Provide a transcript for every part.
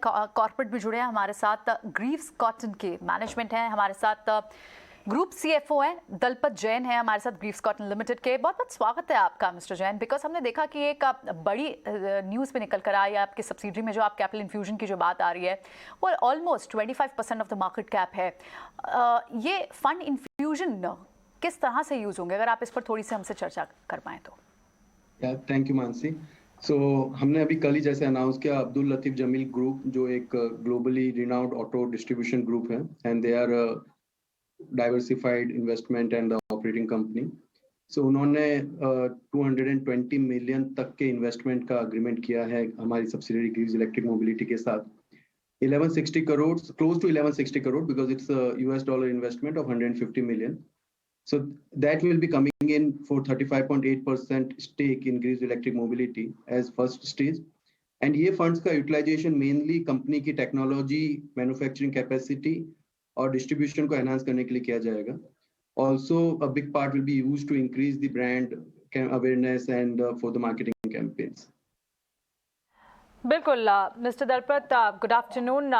Corporate भी जुड़े हैं हमारे साथ। ग्रीव्स कॉटन के मैनेजमेंट हैं हमारे साथ, ग्रुप सीएफओ हैं दलपत जैन है हमारे साथ ग्रीव्स कॉटन लिमिटेड के। बहुत बहुत स्वागत है आपका मिस्टर जैन। बिकॉज हमने देखा कि एक बड़ी न्यूज़ पे निकल कर आई है आपकी सब्सिडरी में, जो आप कैपिटल इन्फ्यूजन की जो बात आ रही है वो almost 25% of the market cap है। ये फंड इन्फ्यूजन किस तरह से यूज़ होंगे, अगर आप इस पर थोड़ी सी हमसे चर्चा कर पाएँ तो। Thank you Mansi. हमने अभी कल ही जैसे अनाउंस किया, अब्दुल लतीफ जमील ग्रुप जो एक globally renowned auto distribution group है and they are diversified investment and operating company. उन्होंने 220 मिलियन तक के इन्वेस्टमेंट का अग्रीमेंट किया है हमारी सब्सिडियरी ग्रीव्स इलेक्ट्रिक मोबिलिटी के साथ। 1160 crore, close to 1160 crore because it's US dollar investment of 150 million. So that will be coming in for 35.8% stake in Greaves Electric Mobility as first stage. And ये funds का utilization mainly company की technology, manufacturing capacity और distribution को enhance करने के लिए किया जाएगा. Also, a big part will be used to increase the brand awareness and for the marketing campaigns. बिल्कुल मिस्टर दलपत, गुड आफ्टरनून।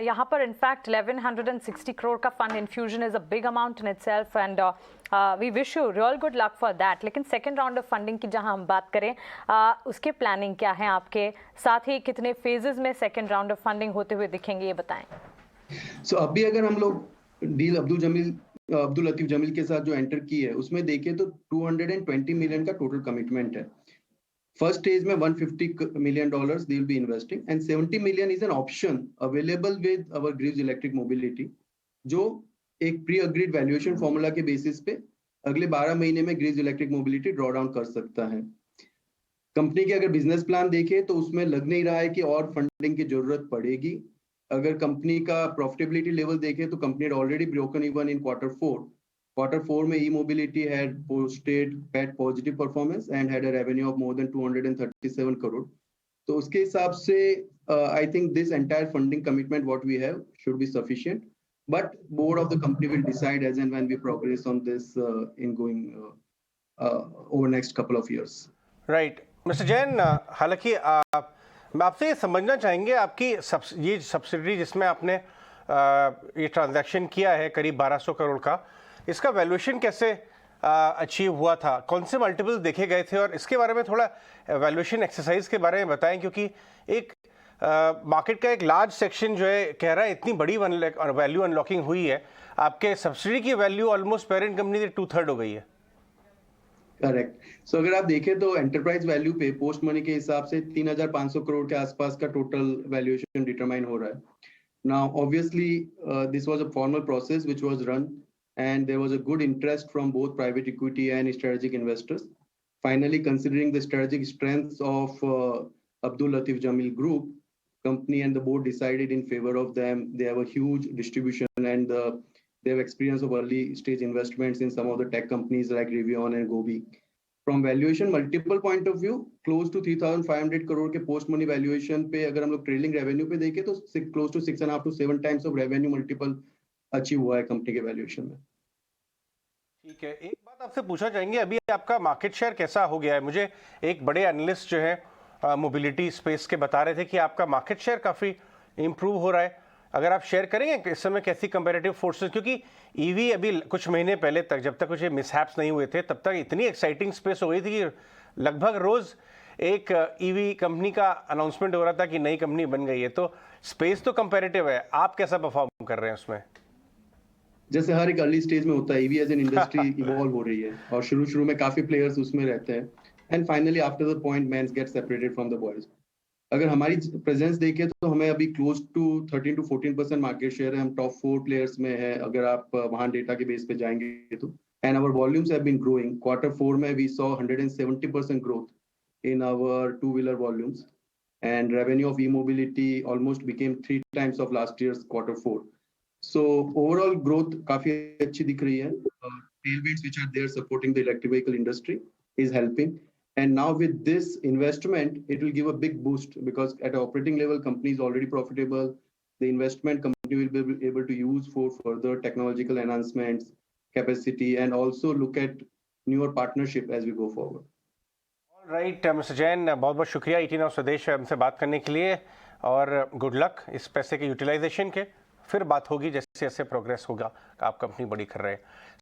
यहाँ पर इनफैक्ट 1160 करोड़ का fund infusion is a big amount in itself and we wish you real good luck for that. लेकिन second round of funding की जहाँ हम बात करें, उसके प्लानिंग क्या है आपके, साथ ही कितने फेजेस में सेकंड राउंड ऑफ फंडिंग होते हुए दिखेंगे, ये बताएं। अभी अगर हम लोग डील अब्दुल लतीफ जमील के साथ जो एंटर की है उसमें देखें तो 220 मिलियन का टोटल कमिटमेंट है। First stage में $150 million they will be investing and 70 million is an option available with our Greaves Electric Mobility, जो एक pre-agreed valuation formula के basis पे अगले 12 महीने में Greaves Electric Mobility draw down कर सकता है। कंपनी के अगर बिजनेस प्लान देखें तो उसमें लग नहीं रहा है कि और फंडिंग की जरूरत पड़ेगी। अगर कंपनी का प्रॉफिटेबिलिटी लेवल देखें तो company already broken even in Quarter 4 में e-mobility had posted PAT positive performance and had a revenue of more than 237 crore. तो उसके हिसाब से I think this entire funding commitment what we have should be sufficient. But board of the company will decide as and when we progress on this in going over next couple of years. Right, Mr. Jain, हालांकि मैं आपसे ये समझना चाहेंगे आपकी ये subsidiary जिसमें आपने ये ट्रांजैक्शन किया है करीब 1200 करोड़ का, इसका वैल्यूएशन कैसे अचीव हुआ था, कौन से मल्टीपल्स देखे गए थे, और इसके बारे में थोड़ा वैल्यूएशन एक्सरसाइज के बारे में बताएं, क्योंकि एक मार्केट का एक लार्ज सेक्शन जो है कह रहा है इतनी बड़ी वैल्यू अनलॉकिंग हुई है, आपके सब्सिडी की वैल्यू ऑलमोस्ट पेरेंट कंपनी से 2/3 हो गई है। करेक्ट। अगर आप देखें तो एंटरप्राइज वैल्यू पे पोस्ट मनी के हिसाब से 3500 करोड़ के आसपास का टोटल वैल्यूएशन डिटरमाइन हो रहा है। Now obviously this was a formal process which was run and there was a good interest from both private equity and strategic investors. Finally, considering the strategic strengths of Abdul Latif Jameel Group, company and the board decided in favor of them. They have a huge distribution and they have experience of early stage investments in some of the tech companies like Rivian and Gobi. From valuation multiple point of view, close to 3,500 crore के post money valuation पे अगर हम लोग trailing revenue पे देखें तो close to 6.5 to 7 times of revenue multiple achieve हुआ है कंपनी के वैल्यूएशन में। ठीक है, एक बात आपसे पूछना चाहेंगे, अभी आपका मार्केट शेयर कैसा हो गया है? मुझे एक बड़े एनालिस्ट जो है मोबिलिटी स्पेस के बता रहे थे कि आपका मार्केट शेयर काफ़ी इम्प्रूव हो रहा है। अगर आप शेयर करेंगे इस समय कैसी कंपैरेटिव फोर्सेस, क्योंकि ईवी अभी कुछ महीने पहले तक जब तक कुछ मिसहैप्स नहीं हुए थे तब तक इतनी एक्साइटिंग स्पेस हो गई थी कि लगभग रोज़ एक ईवी कंपनी का अनाउंसमेंट हो रहा था कि नई कंपनी बन गई है। तो स्पेस तो कंपैरेटिव है, आप कैसा परफॉर्म कर रहे हैं उसमें? जैसे हर एक अर्ली स्टेज में होता है, EV as an industry evolve हो रही है और शुरू में काफी प्लेयर्स उसमें रहते हैं and finally after the point men's get separated from the boys. अगर हमारी प्रेजेंस देखें तो हमें अभी close to 13 to 14% market share है, हम टॉप 4 प्लेयर्स में है अगर आप वहां डेटा के बेस पे जाएंगे तो। And our volumes have been growing. Quarter 4 में we saw 170% growth in our 2-wheeler volumes and revenue of e-mobility almost became 3 times of last years Quarter 4। So overall growth काफी अच्छी दिख रही है। Tailwinds which are there supporting the electric vehicle industry is helping. And now with this investment, it will give a big boost because at operating level, company is already profitable. The investment company will be able to use for further technological enhancements, capacity, and also look at newer partnership as we go forward. All right, Mr. Jain, बहुत बहुत शुक्रिया ET Now स्वदेश हमसे बात करने के लिए। और गुड लक इस पैसे के यूटिलाइजेशन के। फिर बात होगी जैसे जैसे प्रोग्रेस होगा, आप कंपनी बड़ी कर रहे हैं।